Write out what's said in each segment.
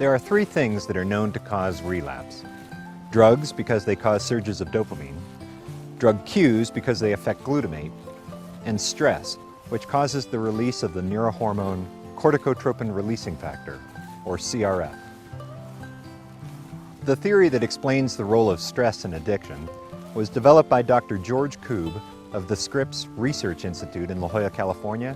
There are three things that are known to cause relapse. Drugs, because they cause surges of dopamine, drug cues, because they affect glutamate, and stress, which causes the release of the neurohormone corticotropin releasing factor, or CRF. The theory that explains the role of stress in addiction was developed by Dr. George Koob of the Scripps Research Institute in La Jolla, California,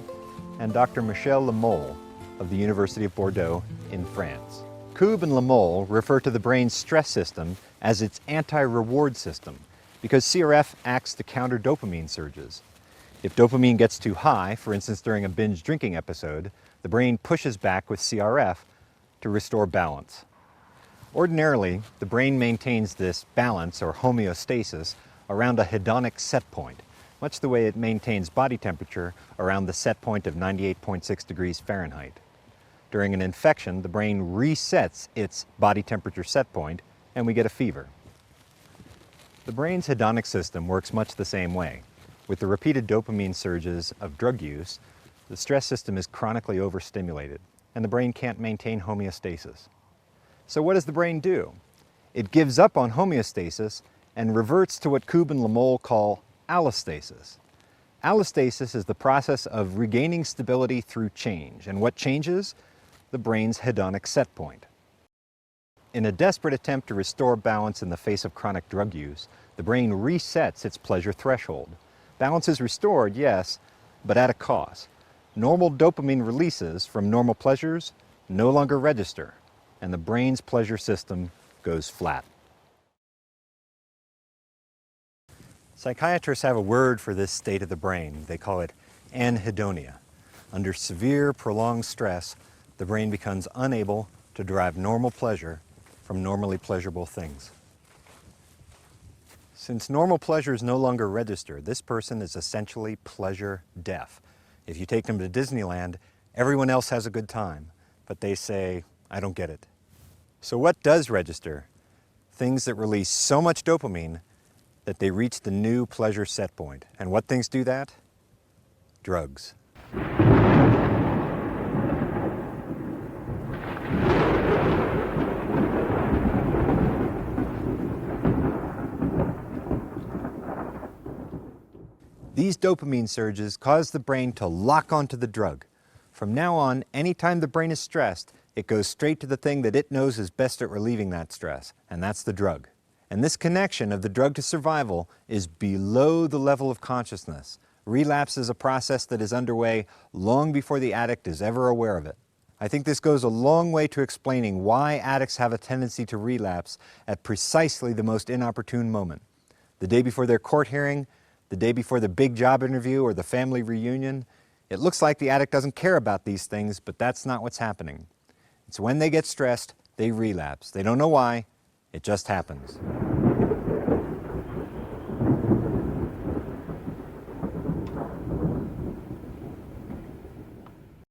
and Dr. Michel Lemole of the University of Bordeaux in France. Koob and Lemole refer to the brain's stress system as its anti-reward system because CRF acts to counter dopamine surges. If dopamine gets too high, for instance during a binge drinking episode, the brain pushes back with CRF to restore balance. Ordinarily, the brain maintains this balance or homeostasis around a hedonic set point, much the way it maintains body temperature around the set point of 98.6 degrees Fahrenheit. During an infection, the brain resets its body temperature set point and we get a fever. The brain's hedonic system works much the same way. With the repeated dopamine surges of drug use, the stress system is chronically overstimulated and the brain can't maintain homeostasis. So what does the brain do? It gives up on homeostasis and reverts to what Koob and Lemole call allostasis. Allostasis is the process of regaining stability through change. And what changes? The brain's hedonic set point. In a desperate attempt to restore balance in the face of chronic drug use, the brain resets its pleasure threshold. Balance is restored, yes, but at a cost. Normal dopamine releases from normal pleasures no longer register, and the brain's pleasure system goes flat. Psychiatrists have a word for this state of the brain. They call it anhedonia. Under severe, prolonged stress, the brain becomes unable to derive normal pleasure from normally pleasurable things. Since normal pleasures no longer register, this person is essentially pleasure deaf. If you take them to Disneyland, everyone else has a good time, but they say, "I don't get it." So what does register? Things that release so much dopamine that they reach the new pleasure set point. And what things do that? Drugs. These dopamine surges cause the brain to lock onto the drug. From now on, anytime the brain is stressed, it goes straight to the thing that it knows is best at relieving that stress, and that's the drug. And this connection of the drug to survival is below the level of consciousness. Relapse is a process that is underway long before the addict is ever aware of it. I think this goes a long way to explaining why addicts have a tendency to relapse at precisely the most inopportune moment. The day before their court hearing, the day before the big job interview or the family reunion. It looks like the addict doesn't care about these things, but that's not what's happening. It's when they get stressed, they relapse. They don't know why, it just happens.